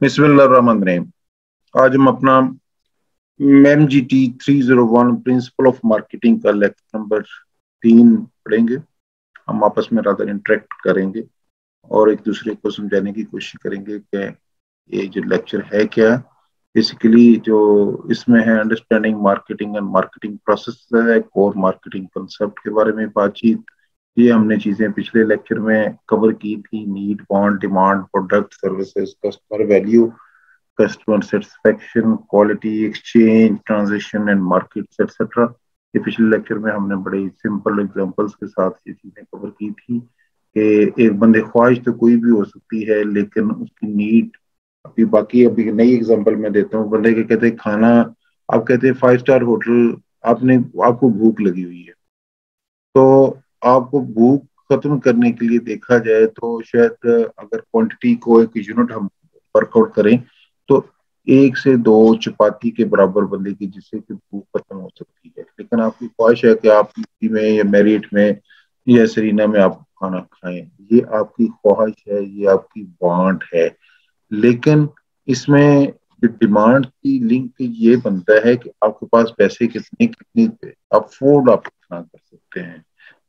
बिस्मिल्लाहिर्रहमानिर्रहीम। आज हम अपना MGT 301 प्रिंसिपल ऑफ मार्केटिंग का लेक्चर नंबर 3 पढ़ेंगे। हम आपस में रादर इंटरेक्ट करेंगे और एक दूसरे को समझाने की कोशिश करेंगे कि ये जो लेक्चर है क्या। बेसिकली जो इसमें है understanding marketing and marketing process है, कोर मार्केटिंग कंसेप्ट के बारे में बातचीत। ये हमने चीजें पिछले लेक्चर में कवर की थी, need, want, demand, product, services, customer value, customer satisfaction, quality, exchange, transition and markets etcetera. ये पिछले लेक्चर में हमने बड़े सिंपल एग्जांपल्स के साथ ये चीजें कवर की थी कि एक बंदे ख्वाहिश तो कोई भी हो सकती है, लेकिन उसकी नीड अभी नई एग्जांपल मैं देता हूँ। बंदे के कहते हैं खाना, आप कहते हैं 5 स्टार होटल, आपको भूख लगी हुई है, तो आपको भूख खत्म करने के लिए देखा जाए तो शायद अगर क्वांटिटी को एक यूनिट हम वर्कआउट करें तो 1 से 2 चपाती के बराबर बंदे की, जिससे कि भूख खत्म हो सकती है। लेकिन आपकी ख्वाहिश है कि आप यूपी में या मेरिट में या सरीना में आप खाना खाएं, ये आपकी ख्वाहिश है, ये आपकी वांट है। लेकिन इसमें डिमांड की लिंक ये बनता है कि आपके पास पैसे कितनी अफोर्ड आप कितना कर सकते हैं।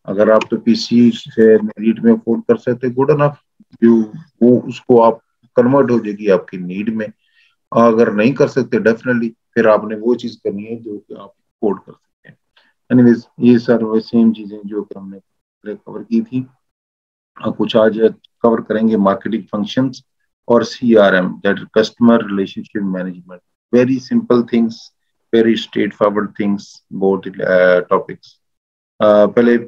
अगर आप तो पीसी से मेरिट में अफोर्ड कर सकते, गुड इनफ, जो वो उसको आप कन्वर्ट हो जाएगी आपकी नीड में। अगर नहीं कर सकते, डेफिनेटली फिर आपने वो चीज करनी है जो कि आप अफोर्ड कर सकते हैं। एनीवेज, ये सर सेम चीजें जो कि हमने कवर की थी, कुछ आज कवर करेंगे। मार्केटिंग फंक्शंस और CRM, that customer relationship management. Very simple things, very straight forward things, both topics. पहले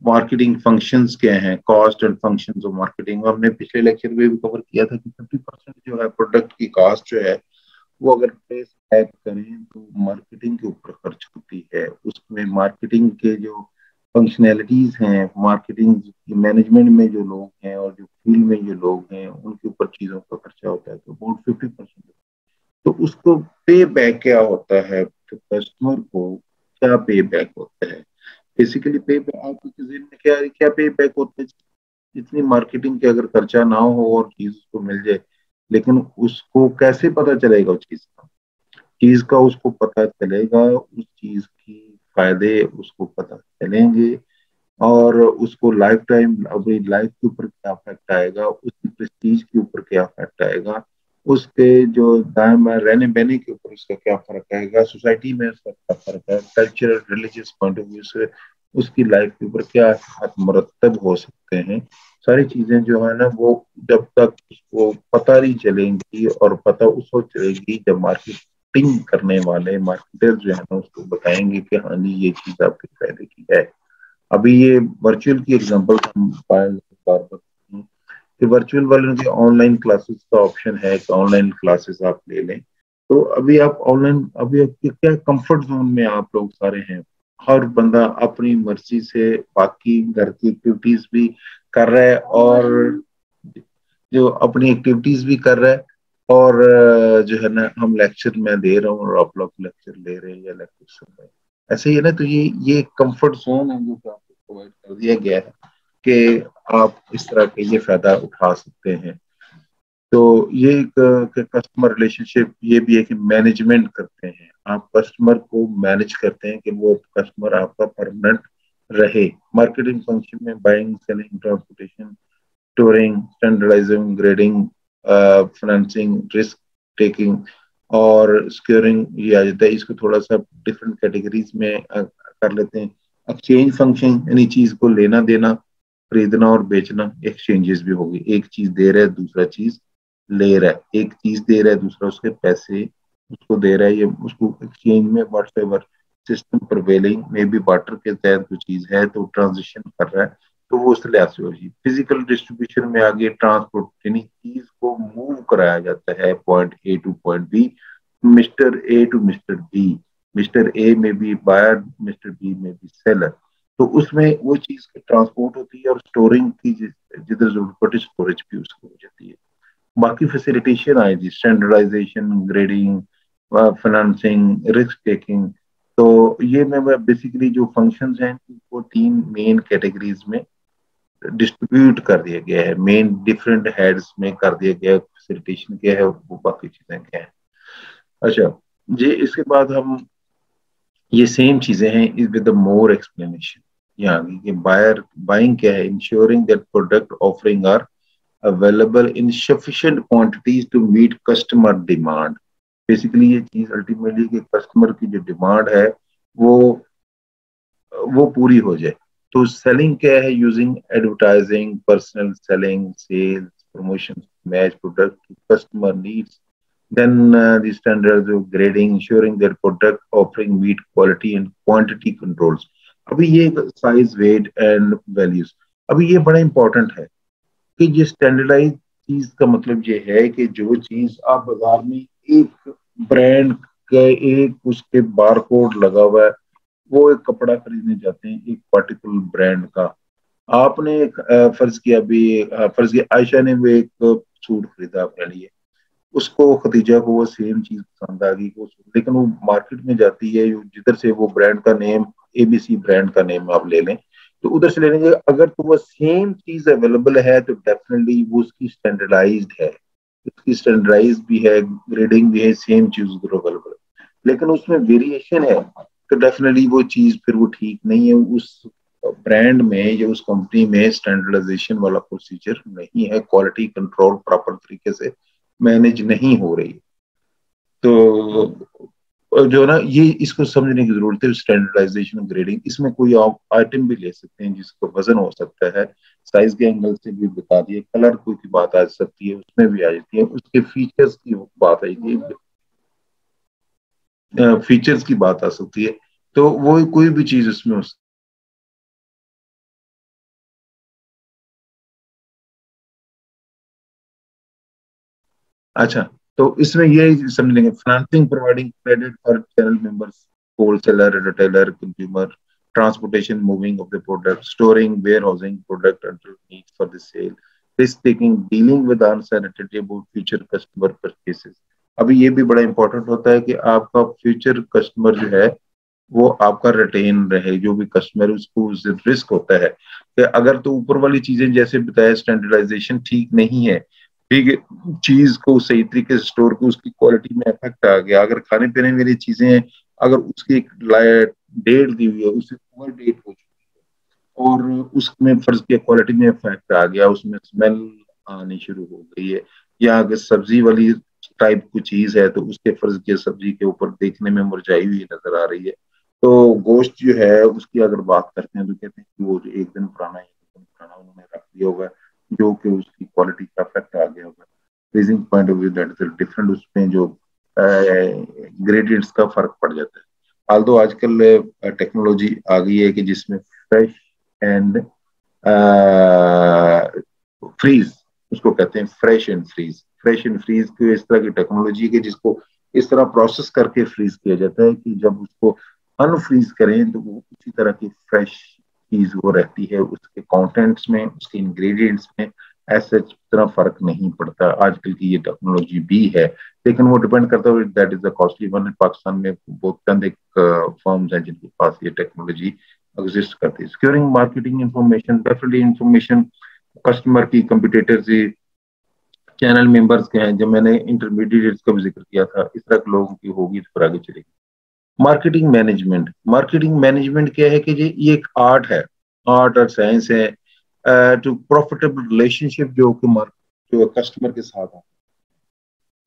मार्केटिंग फंक्शंस क्या हैं, cost and functions of marketing. हमने पिछले लेक्चर में भी कवर किया था कि 50% जो है प्रोडक्ट की कॉस्ट जो है वो अगर प्लेस हैक करें तो मार्केटिंग के ऊपर खर्च होती है। उसमें मार्केटिंग के जो फंक्शनैलिटीज हैं, मार्केटिंग मैनेजमेंट में जो लोग हैं और जो फील्ड में जो लोग हैं, उनके ऊपर चीजों का खर्चा होता है, तो अबाउट 50%। तो उसको पे बैक क्या होता है, तो कस्टमर को क्या पे बैक होता है। बेसिकली पे बैक आपके जेहन में क्या क्या पे बैक होता है। जितनी मार्केटिंग के अगर खर्चा ना हो और चीज उसको मिल जाए, लेकिन उसको कैसे पता चलेगा उस चीज का उसको पता चलेगा, उस चीज की फायदे उसको पता चलेंगे, और उसको लाइफ टाइम अपनी लाइफ के ऊपर क्या इफेक्ट आएगा, उसकी प्रेस्टीज के ऊपर क्या इफेक्ट आएगा, उसके जो दाएं बाएं रहने बहने के ऊपर उसका क्या फर्क आएगा, सोसाइटी में उसका क्या फर्क है, cultural religious point of view से उसकी लाइफ के ऊपर क्या मुरतब हो सकते हैं। सारी चीजें जो है ना, वो जब तक उसको पता नहीं चलेंगी, और पता उसको चलेगी जब मार्केटिंग करने वाले मार्केटर्स जो है ना उसको बताएंगे कि हाँ जी ये चीज आपके फायदे की है। अभी ये वर्चुअल की एग्जांपल हम बार बार कि वर्चुअल वाले के ऑनलाइन क्लासेस का ऑप्शन है कि ऑनलाइन क्लासेस आप ले लें। तो अभी आप ऑनलाइन, अभी आपके क्या कंफर्ट जोन में आप लोग सारे हैं। हर बंदा अपनी मर्जी से बाकी घर की एक्टिविटीज भी कर रहा है, और जो अपनी एक्टिविटीज भी कर रहा है, और जो है ना हम लेक्चर में दे रहा हूँ और आप लोग लेक्चर ले रहे हैं या लेक्चर सुन रहे हैं, ऐसे ही है ना। तो ये कंफर्ट जोन है जो कि आपको प्रोवाइड कर दिया गया है कि आप इस तरह के ये फायदा उठा सकते हैं। तो ये एक कस्टमर रिलेशनशिप, ये भी है कि मैनेजमेंट करते हैं, आप कस्टमर को मैनेज करते हैं कि वो कस्टमर आपका परमानेंट रहे। मार्केटिंग फंक्शन में buying, selling, transportation, storing, standardising, grading, financing, risk taking और स्क्योरिंग, ये आ जाता है। इसको थोड़ा सा डिफरेंट कैटेगरीज में कर लेते हैं। एक्सचेंज फंक्शन यानी चीज को लेना देना, खरीदना और बेचना, एक्सचेंजेस भी होगी। एक चीज दे रहा है, दूसरा चीज ले रहा है, एक चीज दे रहा है, दूसरा उसके पैसे उसको दे रहा है, ये उसको एक्सचेंज में व्हाट्स एवर सिस्टम प्रिवेलिंग में भी बार्टर के तहत जो चीज है तो ट्रांजिशन कर रहा है, तो वो उस लिहाज से होगी। फिजिकल डिस्ट्रीब्यूशन में आगे ट्रांसपोर्ट यानी चीज को मूव कराया जाता है point A to point B, mister A to mister B. Mister A में भी बायर, मिस्टर बी में भी सेलर। तो उसमें वो चीज ट्रांसपोर्ट होती है, और स्टोरिंग की जिधर जरूरत पड़े स्टोरेज भी उसकी हो जाती है। बाकी फैसिलिटेशन आएगी, standardization, grading, financing, risk taking. तो ये मैं बेसिकली जो फंक्शंस हैं वो 3 मेन कैटेगरीज में डिस्ट्रीब्यूट कर दिया गया है, मेन डिफरेंट हेड्स में कर दिया गया है। फैसिलिटेशन क्या है और वो बाकी चीजें क्या है. अच्छा जी, इसके बाद हम ये सेम चीजें हैं विद मोर एक्सप्लेनेशन. यहाँ आगे कि बायर बाइंग क्या है, insuring that product offering are available in sufficient quantities to meet customer demand. Basically ये चीज अल्टीमेटली कि कस्टमर की जो डिमांड है वो पूरी हो जाए. तो सेलिंग क्या है, using advertising, personal selling, sales, promotion, match product to customer needs. Then the standards of grading, ensuring that product offering meet quality and quantity controls. अभी ये साइज, वेट एंड वैल्यूज, अभी ये बड़ा इंपॉर्टेंट है कि ये स्टैंडर्डाइज चीज का मतलब ये है कि जो चीज आप बाजार में एक ब्रांड का एक उसके बार कोड लगा हुआ है, वो एक कपड़ा खरीदने जाते हैं एक पर्टिकुलर ब्रांड का. आपने एक फर्ज किया आयशा ने वो एक सूट खरीदा अपने लिए, उसको खदीजा को वो सेम चीज पसंद आ गई, लेकिन वो मार्केट में जाती है, जिधर से वो ब्रांड का नेम एबीसी ब्रांड का नेम आप ले लें, तो उधर से लेने के अगर तो वो सेम चीज अवेलेबल है तो डेफिनेटली वो उसकी स्टैंडर्डाइज्ड है, उसकी स्टैंडर्डाइज भी है, ग्रेडिंग भी है, सेम चीज उधर अवेलेबल है. लेकिन उसमें वेरिएशन है तो डेफिनेटली वो चीज फिर वो ठीक नहीं है. उस ब्रांड में या उस कंपनी में स्टैंडर्डाइजेशन वाला प्रोसीजर नहीं है, क्वालिटी कंट्रोल प्रॉपर तरीके से मैनेज नहीं हो रही. तो जो ना ये इसको समझने की जरूरत है. स्टैंडर्डाइजेशन, ग्रेडिंग, इसमें कोई आप आइटम भी ले सकते हैं जिसका वजन हो सकता है, साइज के एंगल से भी बता दिए, कलर कोई की बात आ सकती है उसमें भी आ जाती है, उसके फीचर्स की बात आएगी, फीचर्स की बात आ सकती है, तो वो कोई भी चीज उसमें अच्छा. तो इसमें ये समझ लेंगे, financing providing credit for channel members, wholesaler, retailer, consumer, transportation, moving of the product, storing, warehousing product until need for the sale, risk taking, dealing with uncertainty about future customer purchases. अभी ये भी बड़ा important होता है कि आपका future customer जो है वो आपका रिटेन रहे, जो भी कस्टमर उसको रिस्क होता है कि अगर तो ऊपर वाली चीजें जैसे बताया स्टैंडर्डाइजेशन ठीक नहीं है, ठीक चीज को सही तरीके से स्टोर को उसकी क्वालिटी में इफेक्ट आ गया, अगर खाने पीने वाली चीजें हैं अगर उसकी एक डेट दी हुई है उससे ओवर डेट हो चुकी है और उसमें फर्ज किया क्वालिटी में इफेक्ट आ गया, उसमें स्मेल आनी शुरू हो गई है, या अगर सब्जी वाली टाइप की चीज है तो उसके फर्ज किया सब्जी के ऊपर देखने में मुरझाई हुई नजर आ रही है, तो गोश्त जो है उसकी अगर बात करते हैं तो कहते हैं कि वो जो एक दिन पुराना उन्होंने रख दिया होगा जो कि उसकी क्वालिटी का इफेक्ट आ गया होगा. Freezing point of view that is different, उसमें जो ग्रेडियंट्स का फर्क पड़ जाता है. आल्दो आजकल टेक्नोलॉजी आ गई है कि जिसमें फ्रेश एंड फ्रीज, उसको कहते हैं fresh and freeze. Fresh and freeze की इस तरह की टेक्नोलॉजी है जिसको इस तरह प्रोसेस करके फ्रीज किया जाता है कि जब उसको अनफ्रीज करें तो वो उसी तरह की फ्रेश चीज वो रहती है, उसके कंटेंट्स में, उसके इंग्रेडिएंट्स में ऐसे तरह फर्क नहीं पड़ता. आजकल की ये टेक्नोलॉजी भी है लेकिन वो डिपेंड करता है, that is the costly one. Pakistan में बहुत चंद एक फर्म्स हैं जिनके पास ये टेक्नोलॉजी एग्जिस्ट करती है. Securing marketing information, definitely information customer की, कंपटीटर से, चैनल मेंबर्स के हैं, जब मैंने इंटरमीडिएट्स का भी जिक्र किया था, इस तरह के लोगों की होगी तो फिर आगे चलेगी. मार्केटिंग मैनेजमेंट, मार्केटिंग मैनेजमेंट क्या है कि ये एक आर्ट है, आर्ट और साइंस है टू प्रॉफिटेबल रिलेशनशिप जो कस्टमर के साथ है.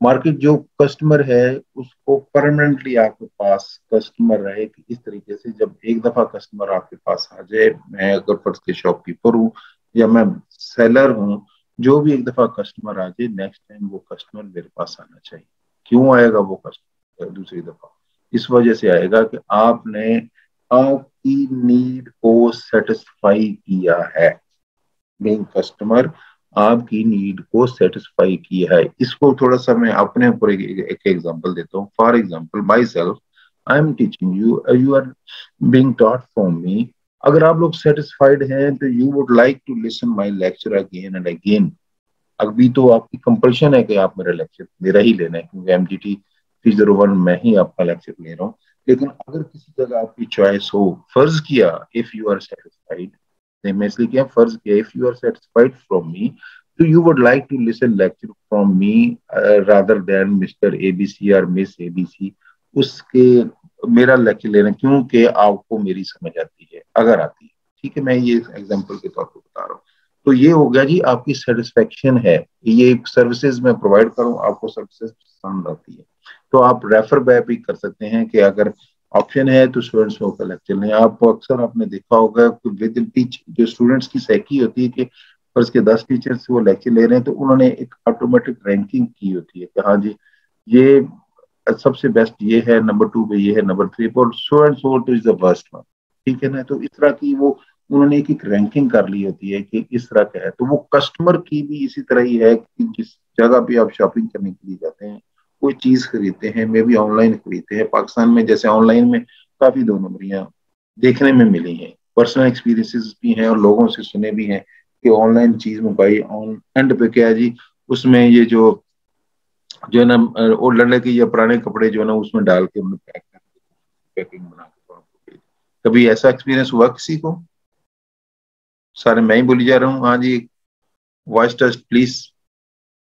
मार्केट जो कस्टमर है उसको परमानेंटली आपके पास कस्टमर रहे कि इस तरीके से जब एक दफा कस्टमर आपके पास आ जाए, मैं अगर फर्स्ट के शॉपकीपर हूँ या मैं सेलर हूँ, जो भी एक दफा कस्टमर आ जाए नेक्स्ट टाइम वो कस्टमर मेरे पास आना चाहिए. क्यों आएगा वो कस्टमर दूसरी दफा? इस वजह से आएगा कि आपने आपकी नीड को सेटिस्फाई किया है. बीइंग कस्टमर आपकी नीड को सेटिस्फाई किया है. इसको थोड़ा सा मैं अपने ऊपर एक एग्जांपल देता हूँ. For example myself, I am teaching you, you are being taught from me. अगर आप लोग सेटिस्फाइड हैं तो you would like to listen my lecture again and again. अभी तो आपकी कंपल्शन है कि आप मेरा लेक्चर मेरा ही लेना है क्योंकि MGT 301 मैं ही आपका लेक्चर ले रहा हूँ. लेकिन अगर किसी जगह आपकी चॉइस हो, फर्ज किया इफ यू आर सेटिस्फाइड, मैं इसलिए क्या फर्ज किया if you are satisfied from me, So you would like to listen lecture from me rather than Mr. ABC or Miss ABC. उसके मेरा लेक्चर लेना, क्योंकि आपको मेरी समझ आती है, अगर आती है, ठीक है, मैं ये एग्जांपल के तौर पर बता रहा हूँ। तो ये हो गया जी, आपकी सेटिस्फेक्शन है, ये सर्विसेज मैं प्रोवाइड करूँ, आपको सर्विसेज पसंद आती है, तो आप रेफर बैक भी कर सकते हैं कि अगर ऑप्शन है तो स्टूडेंट्स को लेक्चर लें। आपको अक्सर आपने देखा होगा कि विद इन टीच जो स्टूडेंट्स की साइकी होती है कि फर्स्ट के 10 टीचर्स वो लेक्चर ले रहे हैं, तो उन्होंने एक ऑटोमेटिक रैंकिंग की होती है कि हाँ जी ये सबसे बेस्ट ये है, नंबर 2 पे ये है, नंबर 3 पर so and so two is the worst one, ठीक है ना। तो इस तरह की वो उन्होंने एक रैंकिंग कर ली होती है कि इस तरह का है। तो वो कस्टमर की भी इसी तरह ही है कि जिस जगह पे आप शॉपिंग करने के लिए जाते हैं, कोई चीज खरीदते हैं, मे भी ऑनलाइन खरीदते हैं। पाकिस्तान में जैसे ऑनलाइन में काफी दो नंबरियां देखने में मिली हैं, पर्सनल एक्सपीरियंसेस भी हैं और लोगों से सुने भी हैं कि ऑनलाइन चीज मंगाई, ऑन एंड पे क्या है जी, उसमें ये जो है ना वो लड़के या पुराने कपड़े जो है ना उसमें डाल के उन्हें पैक कर पैकिंग बना के आपको भेज। कभी ऐसा एक्सपीरियंस हुआ किसी को? सारे मैं ही बोली जा रहा हूँ। हाँ जी, वॉइस टेस्ट प्लीज।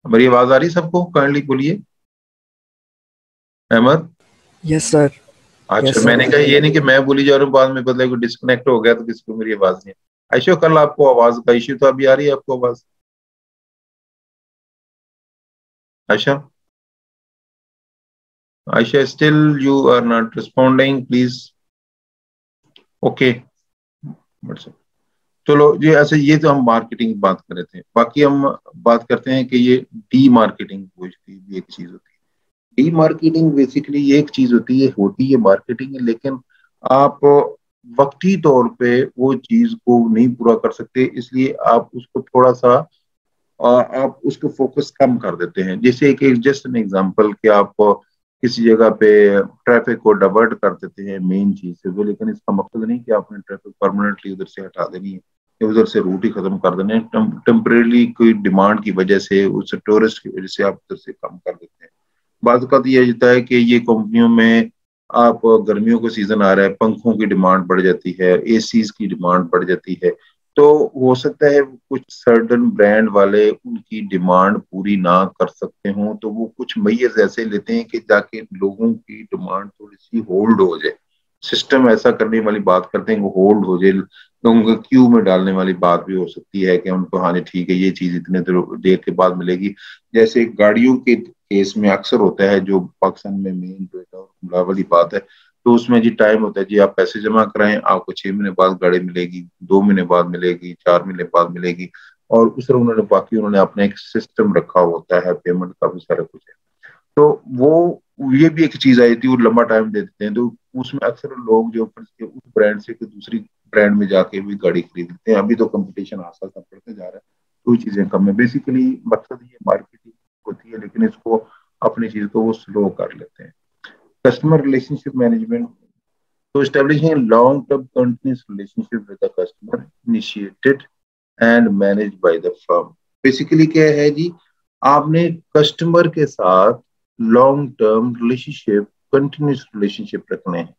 मेरी आवाज आ रही सबको? काइंडली बोलिए। अहमद? Yes sir. अच्छा, मैंने कहा ये नहीं कि मैं बोली जा रहा हूँ बाद में बदले को डिस्कनेक्ट हो गया तो किसी को मेरी आवाज नहीं। आयशा, कल आपको आवाज का इश्यू तो अभी आ रही है आपको आवाज? Ayesha, Ayesha still you are not responding, please. Okay, चलो जी, ऐसे ये तो हम मार्केटिंग की बात कर रहे थे। बाकी हम बात करते हैं कि ये डी मार्केटिंग भी एक चीज होती है। डी मार्केटिंग बेसिकली ये एक चीज होती है मार्केटिंग, लेकिन आप वक्ती तौर पे वो चीज को नहीं पूरा कर सकते, इसलिए आप उसको थोड़ा सा आप उसको फोकस कम कर देते हैं। जैसे एक जस्ट एन एग्जांपल कि आप किसी जगह पे ट्रैफिक को डाइवर्ट कर देते हैं मेन चीज से वो, लेकिन इसका मकसद नहीं कि आपने ट्रैफिक परमानेंटली उधर से हटा देनी है या उधर से रूट ही खत्म कर देना है। टेम्परेली कोई डिमांड की वजह से, उस टूरिस्ट की वजह से आप उधर से कम कर देते हैं। बात का तो यह होता है कि ये कंपनियों में आप गर्मियों का सीजन आ रहा है, पंखों की डिमांड बढ़ जाती है, एसीज की डिमांड बढ़ जाती है, तो हो सकता है कुछ सर्टन ब्रांड वाले उनकी डिमांड पूरी ना कर सकते हों, तो वो कुछ मैयर्स ऐसे लेते हैं कि ताकि लोगों की डिमांड थोड़ी सी होल्ड हो जाए। सिस्टम ऐसा करने वाली बात करते हैं कि होल्ड हो जाए, लोगों को क्यू में डालने वाली बात भी हो सकती है कि उनको हाँ ठीक है ये चीज इतने देर के बाद मिलेगी। जैसे गाड़ियों के केस में अक्सर होता है, जो पाकिस्तान में मेन जो वाली बात है, तो उसमें जी टाइम होता है जी, आप पैसे जमा कराएं, आपको 6 महीने बाद गाड़ी मिलेगी, 2 महीने बाद मिलेगी, 4 महीने बाद मिलेगी, और उस तरह उन्होंने अपना एक सिस्टम रखा होता है पेमेंट का भी सारा कुछ है। तो वो ये भी एक चीज आई थी, वो लंबा टाइम दे देते हैं, तो उसमें अक्सर लोग जो उस ब्रांड से दूसरी ब्रांड में जाके भी गाड़ी खरीद लेते हैं। अभी तो कंपटीशन आस्ता आस्ता बढ़ते जा रहा है, तो चीजें कम है। बेसिकली मकसद ये मार्केटिंग होती है, लेकिन इसको अपनी चीज को वो स्लो कर लेते हैं। कस्टमर रिलेशनशिप मैनेजमेंट, तो establishing a long-term continuous relationship with the customer initiated and managed by the firm। Basically क्या है जी, आपने कस्टमर के साथ long term relationship, continuous relationship रखने हैं,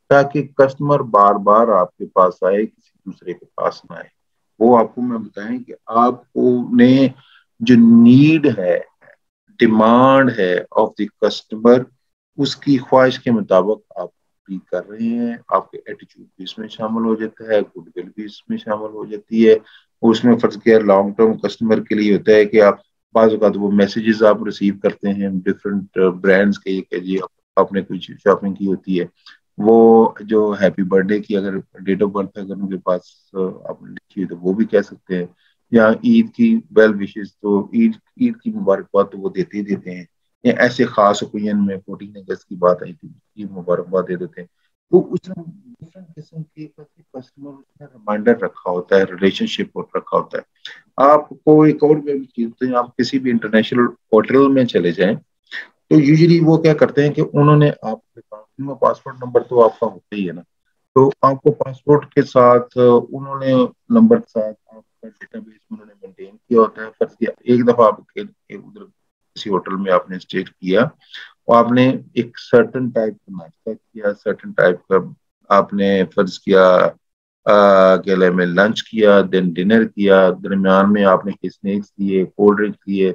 ताकि कस्टमर बार बार आपके पास आए, किसी दूसरे के पास ना आए। वो आपको मैं बताएं कि आपको ने जो नीड है, डिमांड है ऑफ द कस्टमर, उसकी ख्वाहिश के मुताबिक आप भी कर रहे हैं। आपके एटीट्यूड भी इसमें शामिल हो जाता है, गुडविल भी इसमें शामिल हो जाती है। उसमें फर्ज किया लॉन्ग टर्म कस्टमर के लिए होता है कि आप बाज़ औक़ात वो मैसेजेस आप रिसीव करते हैं डिफरेंट ब्रांड्स के कि जी आपने कुछ शॉपिंग की होती है, वो जो हैप्पी बर्थडे की अगर डेट ऑफ बर्थ अगर उनके पास आपने लिखी है तो वो भी कह सकते हैं, या ईद की वेल विशेष, तो ईद ईद की मुबारकबाद तो वो देते ही देते हैं, या ऐसे खास ओकेजन में 14 अगस्त की बात आई थी की मुबारकबाद दे देते हैं। तो उसमें डिफरेंट किस्म के कस्टमर उसने रिमाइंडर रखा होता है, रिलेशनशिप रखा होता है। आपको एक और चीज, तो आप किसी भी इंटरनेशनल होटल में चले जाएं, तो यूजुअली वो क्या करते हैं कि उन्होंने आपके पासपोर्ट नंबर तो आपका होता ही है ना, तो आपको पासपोर्ट के साथ उन्होंने नंबर के साथ आपका डेटाबेस उन्होंने मेंटेन किया होता है। फर्ज किया एक दफा आप उधर किसी होटल में आपने स्टे किया और आपने एक सर्टन टाइप का नाश्ता किया, सर्टन टाइप का आपने फर्ज किया अकेले में लंच किया, देन डिनर किया, दरमियान में आपने स्नैक्स लिए, कोल्ड ड्रिंक लिए,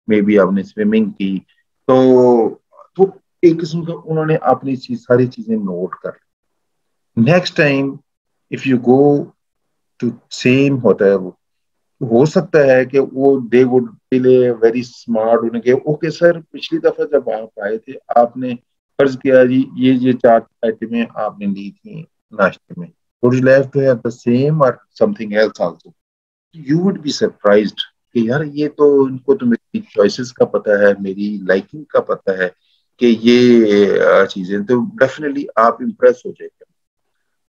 मे बी आपने स्विमिंग की, तो एक किस्म का उन्होंने अपनी सारी चीजें नोट कर ली। Next time if you go to same होता है, वो हो सकता है कि वो they would feel very smart, उनके ओके सर पिछली दफा जब आप आए थे आपने फर्ज किया जी ये चार आइटमें आपने ली थी नाश्ते में, would you like to have the same or something else also? You would be surprised कि यार ये तो इनको तो मेरी चॉइसेस का पता है, मेरी लाइकिंग का पता है कि ये चीजें, तो डेफिनेटली आप इम्प्रेस हो जाएंगे।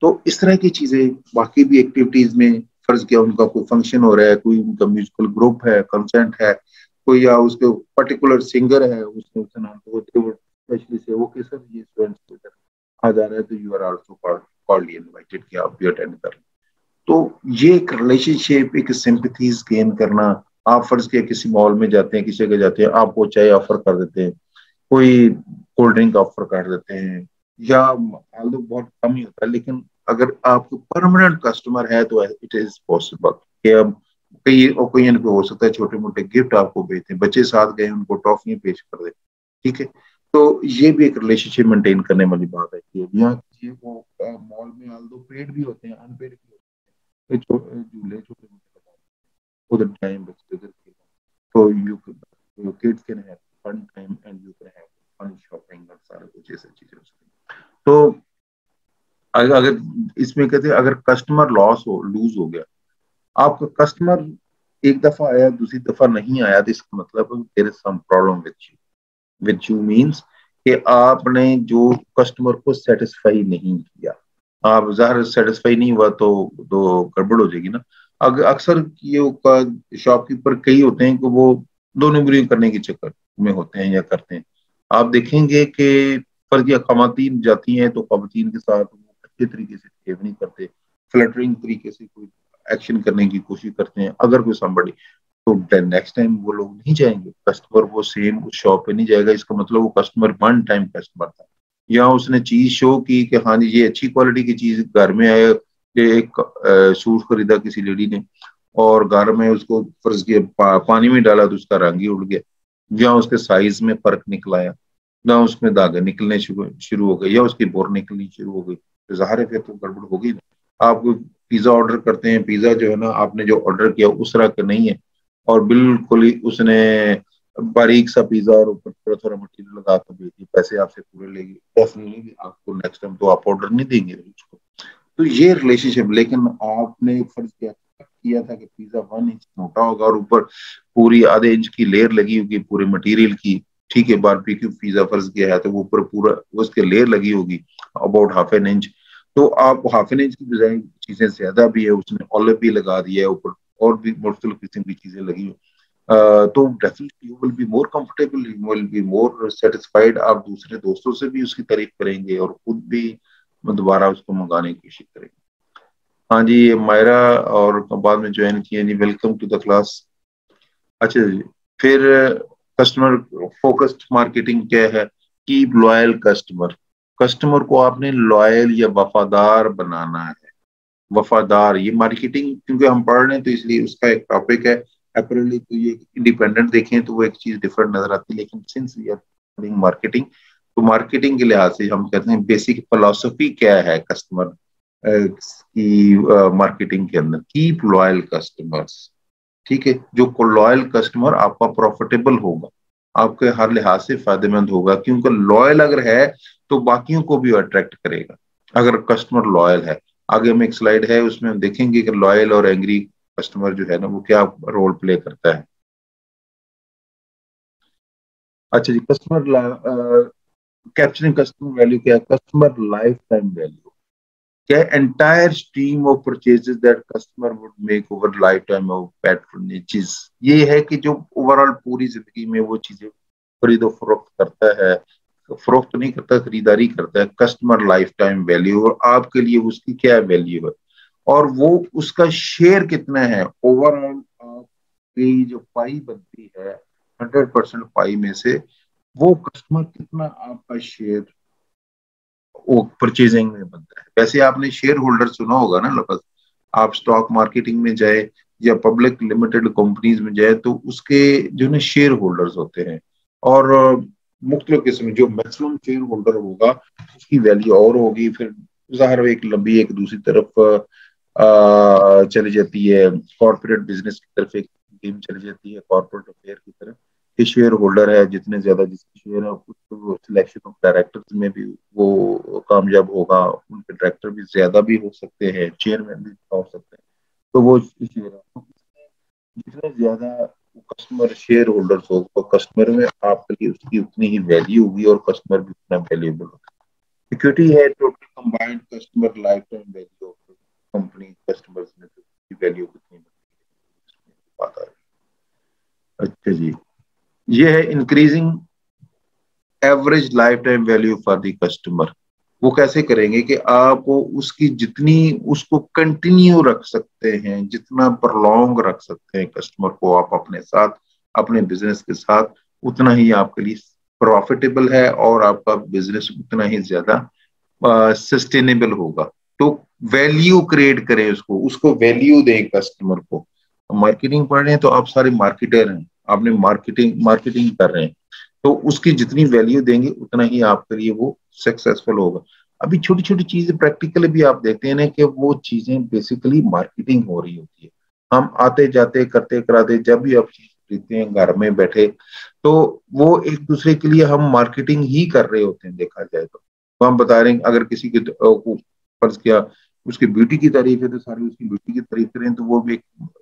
तो इस तरह की चीजें बाकी भी एक्टिविटीज में, फर्ज किया उनका कोई फंक्शन हो रहा है, कोई उनका म्यूजिकल ग्रुप है, कंसर्ट है, कोई या उसके पर्टिकुलर सिंगर है, उसने उसका नाम तो स्पेशली से ओके सर ये स्टूडेंट्स आ जा रहा है तो you are also called invited कि आप भी अटेंड करें। तो ये एक रिलेशनशिप, एक सिंपैथीज गेन करना। आप फर्ज किया किसी मॉल में जाते हैं, किसी जगह जाते हैं, आप वो चाय ऑफर कर देते हैं, कोई कोल्ड ड्रिंक ऑफर कर देते हैं, या आल्दो बहुत कम ही होता है, लेकिन अगर आपको परमानेंट कस्टमर है तो इट इज पॉसिबल कि अब कई ओकेजन पे हो सकता है छोटे मोटे गिफ्ट आपको भेजते हैं, बच्चे साथ गए उनको टॉफियां पेश कर देते, ठीक है। तो ये भी एक रिलेशनशिप मेंटेन करने वाली बात है कि यहाँ वो मॉल में आल्दो पेड भी होते हैं, अनपेड भी होते हैं, झूले छोटे मोटे उधर टाइम बच्चे उधर खेलें, तो your kids can have fun time and you can have fun shopping और सारा कुछ ऐसी चीजें हो सकती हैं। तो अगर इसमें कहते हैं अगर कस्टमर लूज हो गया, आपका कस्टमर एक दफा आया दूसरी दफा नहीं आया, तो इसका मतलब there is some problem with you means कि आपने जो कस्टमर को सेटिस्फाई नहीं किया, आप ज़ाहिर सेटिस्फाई नहीं हुआ तो गड़बड़ हो जाएगी ना। अक्सर ये शॉपकीपर कई होते हैं कि वो दो नंबरी करने के चक्कर में होते हैं या करते हैं। आप देखेंगे कि फर्जिया खवातीन जाती हैं तो खवातीन के साथ वो अच्छे तरीके से बिहेव नहीं करते, फ्लटरिंग तरीके से कोई एक्शन करने की कोशिश करते हैं। अगर कोई somebody, तो नेक्स्ट टाइम वो लोग नहीं जाएंगे, कस्टमर वो सेम उस शॉप पे नहीं जाएगा, इसका मतलब वो कस्टमर वन टाइम कस्टमर था, या उसने चीज शो की कि हाँ जी ये अच्छी क्वालिटी की चीज घर में आए, ये एक सूट खरीदा किसी लेडी ने और घर में उसको फर्ज किया पानी में डाला तो उसका रंग ही उड़ गया, या उसके साइज में फर्क निकल आया, ना उसमें धागे निकलने शुरू हो गए, या उसकी बोर निकलनी शुरू हो गई, तो ज़ाहिर है फिर तो गड़बड़ होगी ना। आप पिज्जा ऑर्डर करते हैं, पिज्जा जो है ना आपने जो ऑर्डर किया उस तरह का नहीं है, और बिल्कुल ही उसने बारीक सा पिज्जा और ऊपर थोड़ा थोड़ा मटेरियल लगा कर भेज दी, पैसे आपसे पूरे लेगी, डेफिनेटली आपको नेक्स्ट टाइम तो आप ऑर्डर नहीं देंगे उसको। तो ये रिलेशनशिप, लेकिन आपने फर्ज किया था कि पिज्जा 1 इंच मोटा होगा और ऊपर पूरी आधे इंच की लेयर लगी होगी पूरे मटेरियल की, ठीक है। बारबेक्यू पिज्जा फर्ज किया है तो वो ऊपर पूरा उसके लेयर लगी होगी अबाउट ½ इंच, तो आप ½ इंच की बजाय चीजें ज्यादा भी है, उसने ऑलिव भी लगा दिया है ऊपर, और भी मुख्तलिफ किस्म की चीजें लगी हुई, तो definitely you will be more comfortable, you will be more satisfied, आप दूसरे दोस्तों से भी उसकी तारीफ करेंगे और खुद भी दोबारा उसको मंगाने की कोशिश करेंगे। हाँ जी, ये मायरा और बाद में ज्वाइन किया जी, वेलकम टू द क्लास। अच्छा जी, फिर कस्टमर फोकस्ड मार्केटिंग क्या है? कीप लॉयल कस्टमर, कस्टमर को आपने लॉयल या वफादार बनाना है, वफादार। ये मार्केटिंग क्योंकि हम पढ़ रहे हैं तो इसलिए उसका एक टॉपिक है। अप्रैली तो ये इंडिपेंडेंट देखें तो वो एक चीज डिफरेंट नजर आती है, लेकिन सिंस वी आर पढ़िंग मार्केटिंग, तो मार्केटिंग के लिहाज से हम कहते हैं बेसिक फिलोसफी क्या है कस्टमर की मार्केटिंग के अंदर, कीप लॉयल कस्टमर्स, ठीक है। जो लॉयल कस्टमर आपका प्रॉफिटेबल होगा, आपके हर लिहाज से फायदेमंद होगा, क्योंकि लॉयल अगर है तो बाकियों को भी अट्रैक्ट करेगा अगर कस्टमर लॉयल है। आगे हम एक स्लाइड है उसमें हम देखेंगे कि लॉयल और एंग्री कस्टमर जो है ना वो क्या रोल प्ले करता है। अच्छा जी, कस्टमर कैप्चरिंग कस्टमर वैल्यू क्या है? कस्टमर लाइफ टाइम वैल्यू क्या? Entire stream of purchases that customer would make over life time of patronages, ये है कि जो ओवरऑल पूरी जिंदगी में वो चीजें खरीदो फरोख्त करता है, फरोख्त नहीं करता, खरीदारी करता है, कस्टमर लाइफ टाइम वैल्यू, और आपके लिए उसकी क्या वैल्यू है, और वो उसका शेयर कितना है ओवरऑल आपकी जो पाई बनती है 100% पाई में से, वो कस्टमर कितना आपका शेयर वो परचेजिंग में बनता है। वैसे आपने शेयर होल्डर सुना होगा ना लफज, आप स्टॉक मार्केटिंग में जाए या पब्लिक लिमिटेड कंपनीज में जाए तो उसके जो ना शेयर होल्डर्स होते हैं, और मुख्तलिफ किस्म, जो मैक्सिमम शेयर होल्डर होगा उसकी वैल्यू और होगी, फिर ज़ाहिर है एक लंबी एक दूसरी तरफ चली जाती है, कॉर्पोरेट बिजनेस की तरफ एक टीम चली जाती है, कॉर्पोरेट अफेयर की तरफ कि शेयर होल्डर है, जितने ज्यादा जिसके शेयर है उसको सिलेक्शन ऑफ डायरेक्टर्स में भी वो कामयाब होगा, उनके डायरेक्टर भी ज्यादा भी हो सकते हैं, चेयरमैन भी हो सकते हैं, तो वो शेयर है, तो जितने ज्यादा कस्टमर शेयर होल्डर्स होगा तो कस्टमर में आपके लिए उसकी उतनी ही वैल्यू होगी और कस्टमर भी उतना वैल्यूएबल होगा। इक्विटी है total combined customer life time value of company customers में, तो उसकी वैल्यू कितनी बात आ रही है। अच्छा जी, ये है increasing average life time value for the customer. वो कैसे करेंगे कि आप उसकी जितनी उसको कंटिन्यू रख सकते हैं, जितना प्रलॉन्ग रख सकते हैं कस्टमर को आप अपने साथ, अपने बिजनेस के साथ, उतना ही आपके लिए प्रॉफिटेबल है और आपका बिजनेस उतना ही ज्यादा सस्टेनेबल होगा। तो वैल्यू क्रिएट करें, उसको उसको वैल्यू दें कस्टमर को। मार्केटिंग पढ़ रहे हैं तो आप सारे मार्केटर हैं, आपने मार्केटिंग मार्केटिंग कर रहे हैं, तो उसकी जितनी वैल्यू देंगे उतना ही आपके लिए वो सक्सेसफुल होगा। अभी छोटी छोटी चीजें प्रैक्टिकली भी आप देखते हैं ना कि वो चीजें बेसिकली मार्केटिंग हो रही होती है। हम आते जाते करते कराते जब भी आप चीज खरीदते हैं घर में बैठे, तो वो एक दूसरे के लिए हम मार्केटिंग ही कर रहे होते हैं देखा जाए तो हम बता रहे हैं, अगर किसी के को फर्ज किया उसकी ब्यूटी की तारीफ है तो सारी उसकी ब्यूटी की तारीफ करें तो वो भी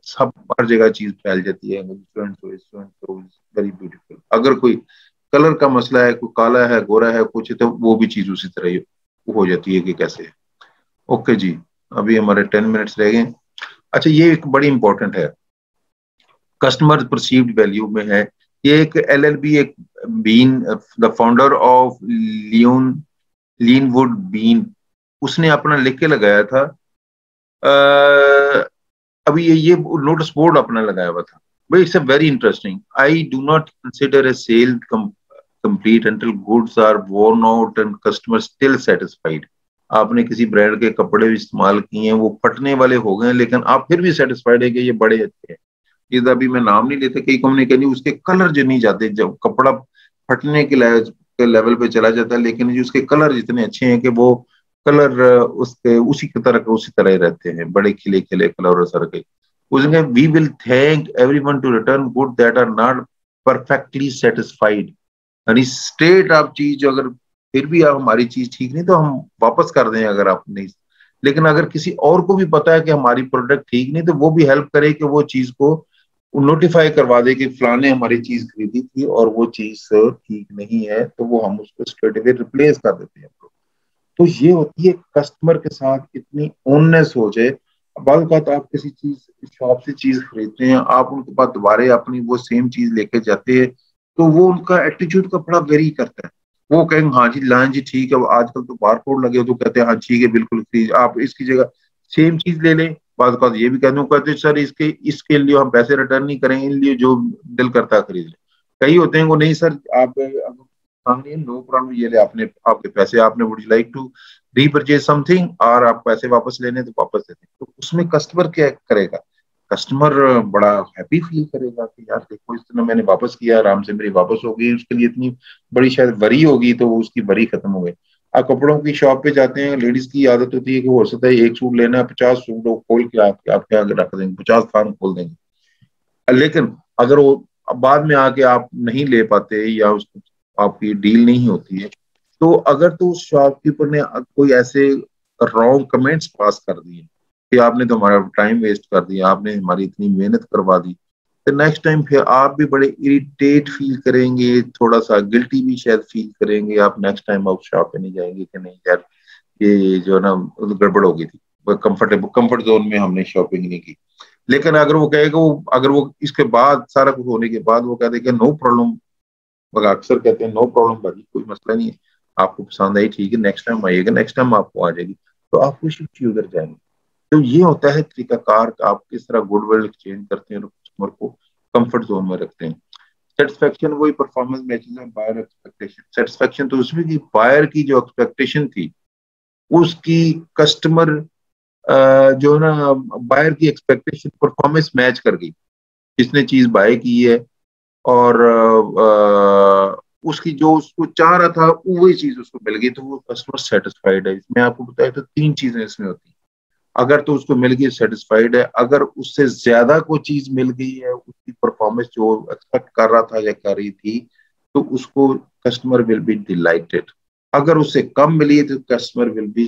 सब हर जगह चीज फैल जाती है, वेरी ब्यूटीफुल। अगर कोई कलर का मसला है, कोई काला है गोरा है कुछ है, तो वो भी चीज उसी तरह ही हो जाती है कि कैसे है। ओके जी, अभी हमारे 10 मिनट्स रह गए। अच्छा, ये एक बड़ी इंपॉर्टेंट है, कस्टमर परसीव्ड वैल्यू में है। ये एक एलएलबी, एक Bean, the founder of Leon Leonwood Bean, उसने अपना लिख के लगाया था। अभी ये नोटिस बोर्ड अपना लगाया हुआ था, but it's a very interesting. I do not consider a sale complete until goods are worn out and customer still satisfied। आपने किसी ब्रांड के कपड़े भी इस्तेमाल किए हैं, वो फटने वाले हो गए, लेकिन आप फिर भी सेटिस्फाइड है कि ये बड़े अच्छे हैं। ये अभी मैं नाम नहीं लेते, कई कंपनी कहनी उसके कलर जो नहीं जाते, जब कपड़ा फटने के लेवल पे चला जाता है, लेकिन जो उसके कलर जितने अच्छे हैं कि वो कलर उसके उसी तरह ही रहते हैं, बड़े खिले खिले कलर सर के। उसने we will thank everyone to return good that are not perfectly satisfied. यानी स्ट्रेट आप चीज अगर फिर भी आप हमारी चीज ठीक नहीं तो हम वापस कर दें अगर आप नहीं, लेकिन अगर किसी और को भी पता है कि हमारी प्रोडक्ट ठीक नहीं तो वो भी हेल्प करे कि वो चीज को नोटिफाई करवा दे कि फलाने हमारी चीज खरीदी थी और वो चीज ठीक नहीं है, तो वो हम उसको स्ट्रेट अवे रिप्लेस कर देते हैं। तो ये होती है कस्टमर के साथ इतनी ओननेस हो जाए। बाल बात आप किसी चीज शॉप से चीज खरीदते हैं, आप उनके पास दोबारा अपनी वो सेम चीज लेके जाते हैं, तो वो उनका एटीट्यूड का बड़ा वेरी करता है। वो कहेंगे हाँ जी लाइन जी ठीक है, आजकल तो बार कोड लगे हो तो कहते हैं हाँ ठीक है बिल्कुल आप इसकी जगह सेम चीज ले लें। बात ये भी कहते हैं, कहते सर इसके लिए हम पैसे रिटर्न नहीं करेंगे, इन लिए जो दिल करता है खरीद ले। कई होते हैं वो नहीं सर आप नो प्रॉब्लम, ये ले आपने आपके पैसे, आपने would like to repurchase something, और आप पैसे वापस लेने तो वापस देते हैं। तो उसमें कस्टमर क्या करेगा, कस्टमर बड़ा हैप्पी फील करेगा कि यार देखो इस तरह मैंने वापस किया, आराम से मेरी वापस हो गई, उसके लिए इतनी बड़ी शायद वरी होगी तो उसकी वरी खत्म हो गई। आप कपड़ों की शॉप पे जाते हैं, लेडीज की आदत होती है कि हो सकता है एक सूट लेना है, 50 सूट खोल के आपके आगे रख देंगे, 50 फार्म खोल देंगे। लेकिन अगर वो बाद में आके आप नहीं ले पाते या उसको आपकी डील नहीं होती है, तो अगर तो उस शॉपकीपर ने कोई ऐसे रॉन्ग कमेंट्स पास कर दिए कि आपने तो हमारा टाइम वेस्ट कर दिया, आपने हमारी इतनी मेहनत करवा दी, तो नेक्स्ट टाइम फिर आप भी बड़े इरिटेट फील करेंगे, थोड़ा सा गिल्टी भी शायद फील करेंगे, आप नेक्स्ट टाइम आप शॉप पे नहीं जाएंगे कि नहीं यार ये जो है ना गड़बड़ हो गई थी, कंफर्ट जोन में हमने शॉपिंग नहीं की। लेकिन अगर वो कहेगा वो अगर वो इसके बाद सारा कुछ होने के बाद वो कह देगा नो प्रॉब्लम, मगर अक्सर कहते हैं नो प्रॉब्लम भाई कोई मसला नहीं है, आपको पसंद आई ठीक है नेक्स्ट टाइम आइएगा, नेक्स्ट टाइम आपको आ जाएगी, तो आप खुशी खुशी उधर जाएंगे। तो ये होता है तरीकाकार का आप किस तरह गुडविल एक्सचेंज करते हैं और कस्टमर को कंफर्ट जोन में रखते हैं। सेटिस्फेक्शन वही परफॉर्मेंस मैचेस है बायर एक्सपेक्टेशन। सेटिस्फेक्शन तो उसमें की बायर की जो एक्सपेक्टेशन थी اس کی کسٹمر جو ہے نا بائر کی ایکسپیکٹیشن پرفارمنس میچ کر گئی، جس نے چیز بائی کی ہے اور اس کی جو اس کو چاہ رہا تھا وہی چیز اس کو مل گئی، تو وہ کسٹمر سیٹسفائیڈ ہے۔ میں آپ کو بتایا تو 3 چیزیں اس میں ہوتی ہیں، اگر تو اس کو مل گئی سیٹسفائیڈ ہے، اگر اس سے زیادہ کوئی چیز مل گئی ہے، اس کی پرفارمنس جو ایکسپیکٹ کر رہا تھا یا کر رہی تھی، تو اس کو کسٹمر ول بی ڈیلائٹڈ، اگر اس سے کم ملی ہے تو کسٹمر ول بی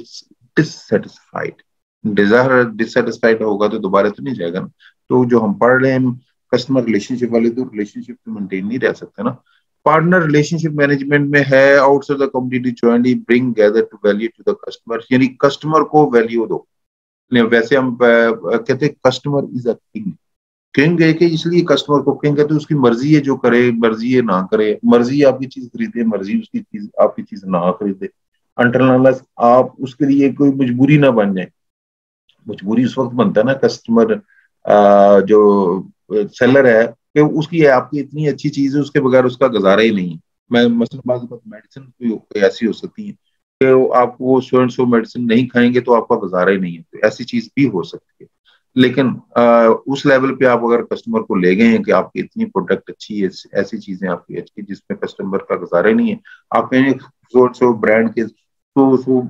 ڈسسیٹسفائیڈ، ڈسسیٹسفائیڈ ہوگا تو دوبارہ تو نہیں جائے گا نا۔ تو جو ہم پڑھ رہے ہیں کسٹمر ریلیشن شپ والے، تو ریلیشن شپ تو مینٹین نہیں رہ سکتا نا۔ پارٹنر ریلیشن شپ مینجمنٹ میں ہے outside the community jointly bring gather to value to the customer, یعنی کسٹمر کو ویلیو دو۔ ویسے ہم کہتے ہیں customer is a king, king ہے کہ اس لیے کسٹمر کو کنگ کہتے ہیں، اس کی مرضی ہے جو کرے، مرضی ہے نہ کرے، مرضی ہے آپ کی چیز خریدے، مرضی اس کی چیز آپ کی چیز نہ خریدے، انٹرنل آپ اس کے لیے کوئی مجبوری نہ بن جائے۔ مجبوری اس وقت بنتا ہے نا کسٹمر جو سیلر ہے کہ اس کی آپ کی اتنی اچھی چیز ہے، اس کے بغیر اس کا گزارا ہی نہیں ہے۔ میں مثلاً بعض میڈیسن ایسی ہو سکتی ہیں کہ آپ وہ سو میڈیسن نہیں کھائیں گے تو آپ کا گزارا ہی نہیں ہے، تو ایسی چیز بھی ہو سکتی ہے۔ لیکن اس لیول پہ آپ اگر کسٹمر کو لے گئے ہیں کہ آپ کی اتنی پروڈکٹ اچھی ہے، ایسی چیزیں آپ کی اچھی جس میں کسٹمر کا گزارا ہی نہیں ہے، آپ کہیں سو برانڈ کے سو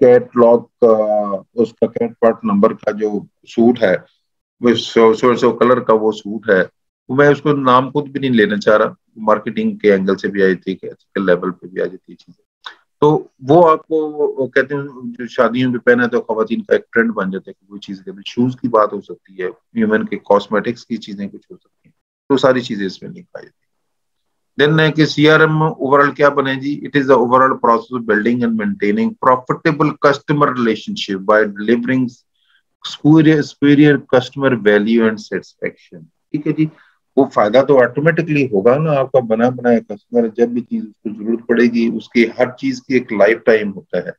کیٹلاگ کا اس کا کیٹ پارٹ نمبر کا جو سوٹ ہے، سو کلر کا وہ سوٹ ہے، میں اس کو نام خود بھی نہیں لینا چاہ رہا، مارکیٹنگ کے اینگل سے بھی آئی تھی کہ ایتھیکل لیول پہ بھی آ جاتی ہے چیزیں، تو وہ آپ کو کہتے ہیں جو شادیوں پہ پہنا تو خواتین کا ایک ٹرینڈ بن جاتا ہے کہ وہ چیز کہتے ہیں، شوز کی بات ہو سکتی ہے، ایون کے کاسمیٹکس کی چیزیں کچھ ہو سکتی ہیں، تو ساری چیزیں اس میں نہیں پائی جاتی۔ دین ہے کہ C R M overall کیا بنے جی، it is the overall process of building and maintaining profitable customer relationship by delivering superior customer value and satisfaction. ٹھیک ہے جی، وہ فائدہ تو آٹومیٹکلی ہوگا نا، آپ کا بنا بنایا کسٹمر جب بھی چیز اس کو ضرورت پڑے گی، اس کی ہر چیز کی ایک لائف ٹائم ہوتا ہے،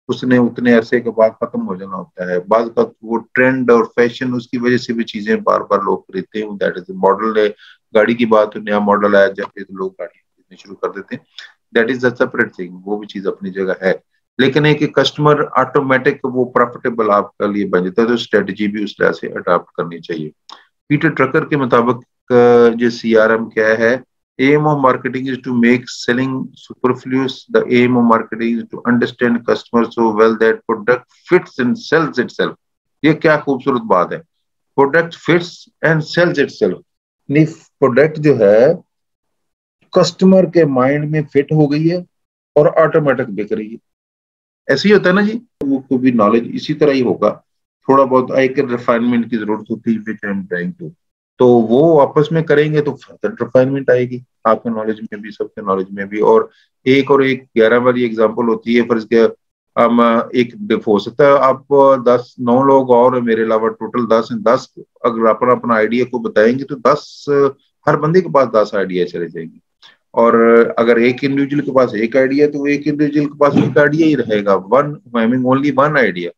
اس نے اتنے عرصے کے بعد ختم ہو جانا ہوتا ہے، بعض کا وہ ٹرینڈ اور فیشن اس کی وجہ سے بھی چیزیں بار بار لوگ خریدتے ہیں، دیٹ از ماڈل ہے، گاڑی کی بات تو نیا ماڈل آیا جب لوگ گاڑی خریدنے شروع کر دیتے ہیں، that is a separate thing, وہ بھی چیز اپنی جگہ ہے، لیکن ایک کسٹمر آٹومیٹک وہ پروفیٹیبل آپ کے لیے بن جاتا ہے، تو اسٹریٹجی بھی اس طرح سے اڈاپٹ کرنی چاہیے۔ پیٹر ٹرکر کے مطابق جو سی آر ایم کیا ہے، aim of marketing is to make selling superfluous, the aim of marketing is to understand customers so well that product fits and sells itself۔ یہ کیا خوبصورت بات ہے، product fits and sells itself، یعنی product جو ہے کسٹمر کے mind میں فٹ ہو گئی ہے اور آٹومیٹک بک رہی ہے۔ ایسے ہی ہوتا ہے نا جی، وہ کو بھی نالج اسی طرح ہی ہوگا، تھوڑا بہت ایک ریفائنمنٹ کی ضرورت ہوتی ہے، تو وہ آپس میں کریں گے تو فردر ریفائنمنٹ آئے گی آپ کے نالج میں بھی، سب کے نالج میں بھی۔ اور ایک 11 والی ایگزامپل ہوتی ہے، فرض کیا ہم ایک ہو سکتا ہے آپ 9 لوگ اور میرے علاوہ ٹوٹل 10 اگر اپنا اپنا آئیڈیا کو بتائیں گے تو 10 ہر بندے کے پاس 10 آئیڈیا چلے جائیں گے، اور اگر ایک انڈیویجل کے پاس ایک آئیڈیا تو ایک انڈیویجل کے پاس ایک آئیڈیا ہی رہے گا، اونلی ون آئیڈیا،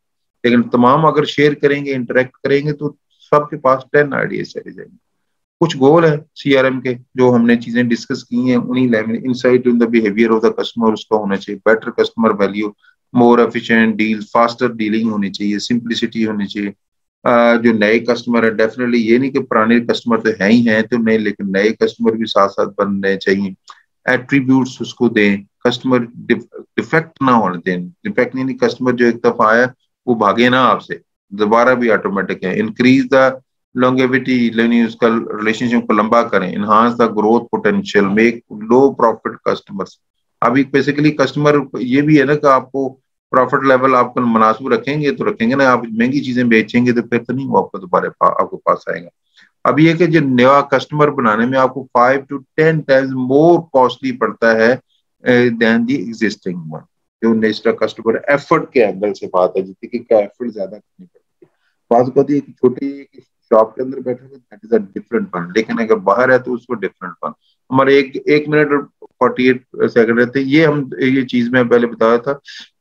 لیکن تمام اگر شیئر کریں گے، انٹریکٹ کریں گے تو سب کے پاس 10 آئیڈیا چلے جائیں گے۔ کچھ گول ہیں سی آر ایم کے جو ہم نے چیزیں ڈسکس کی ہیں، انہی level insight in the behaviour of the customer اس کا ہونا چاہیے، better customer value, more efficient deal, faster dealing ہونی چاہیے، سمپلسٹی ہونی چاہیے۔ جو نئے کسٹمر ہے ڈیفینیٹلی یہ نہیں کہ پرانے کسٹمر تو ہیں ہی ہیں تو نہیں، لیکن نئے کسٹمر بھی ساتھ ساتھ بننے چاہیے، ایٹریبیوٹس اس کو دیں، کسٹمر ڈیفیکٹ نہ ہونے دیں، ڈیفیکٹ نہیں، کسٹمر جو ایک دفعہ آیا وہ بھاگے نا آپ سے، دوبارہ بھی آٹومیٹک ہے۔ انکریز دا longevity، اس کا ریلیشن شپ کو لمبا کریں، enhance the growth potential, make low profit customers. ابھی بیسیکلی کسٹمر یہ بھی ہے نا کہ آپ کو پروفٹ لیول آپ کو مناسب رکھیں گے تو رکھیں گے نا، آپ مہنگی چیزیں بیچیں گے تو پھر تو نہیں وہ آپ کو دوبارہ آپ کو پاس آئے گا۔ اب یہ کہ جو نیا کسٹمر بنانے میں آپ کو 5 to 10 times مور کاسٹلی پڑتا ہے دین دی ایگزسٹنگ ون، جو نیکسٹ کسٹمر ایفرٹ کے اینگل سے بات ہے، جتنی کہ ایفرٹ زیادہ کرنی پڑتی ہے۔ بات ہوتی ہے کہ چھوٹی شاپ کے اندر بیٹھے ہوئے دیٹ از اے ڈفرنٹ فن، لیکن اگر باہر ہے تو اس کو ڈفرنٹ فن۔ ہمارے 1 منٹ اور 48 سیکنڈ رہتے ہیں، یہ ہم یہ چیز میں پہلے بتایا تھا،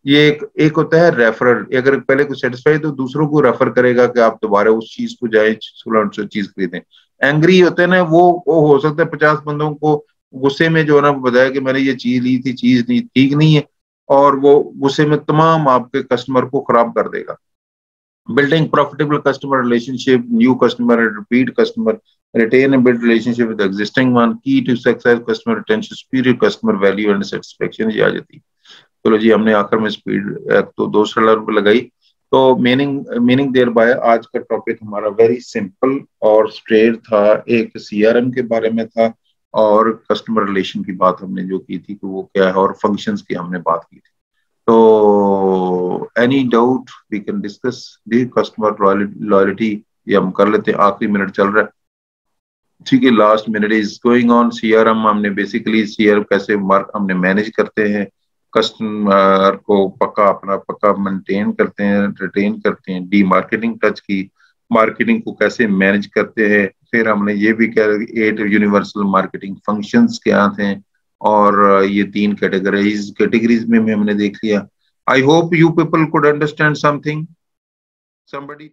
یہ ایک ہوتا ہے ریفرل، اگر پہلے کو سیٹسفائی تو دوسروں کو ریفر کرے گا کہ آپ دوبارہ اس چیز کو جائیں چیز خریدیں۔ اینگری ہوتے ہیں نا، وہ ہو سکتا ہے 50 بندوں کو غصے میں جو ہے نا بتایا کہ میں نے یہ چیز لی تھی، چیز نہیں ٹھیک نہیں ہے، اور وہ غصے میں تمام آپ کے کسٹمر کو خراب کر دے گا. Building profitable customer relationship, new customer, repeat customer, retain and build relationship with the existing one, key to success, customer retention, superior customer value and satisfaction. یہ آ جاتی. چلو جی ہم نے آخر میں اسپیڈ تو $2 لگائی. تو میننگ دیر بائے آج کا ٹاپک ہمارا ویری سمپل اور اسٹریٹ تھا. ایک CRM کے بارے میں تھا اور کسٹمر ریلیشن کی بات ہم نے جو کی تھی کہ وہ کیا ہے، اور فنکشنز کی ہم نے بات کی تھی. تو any doubt we can discuss the customer loyalty. یہ ہم کر لیتے ہیں. آخری منٹ چل رہا ہے، ٹھیک ہے. Last minute is going on. CRM ہم نے بیسیکلی CRM کیسے ہم نے مینیج کرتے ہیں، کسٹمر کو پکا مینٹین کرتے ہیں، ریٹین کرتے ہیں. ڈی مارکیٹنگ ٹچ کی، مارکیٹنگ کو کیسے مینیج کرتے ہیں. پھر ہم نے یہ بھی کہا کہ 8 یونیورسل مارکیٹنگ فنکشنز کیا تھے، اور یہ 3 کیٹیگریز میں ہم نے دیکھ لیا. I hope you people could understand something. Somebody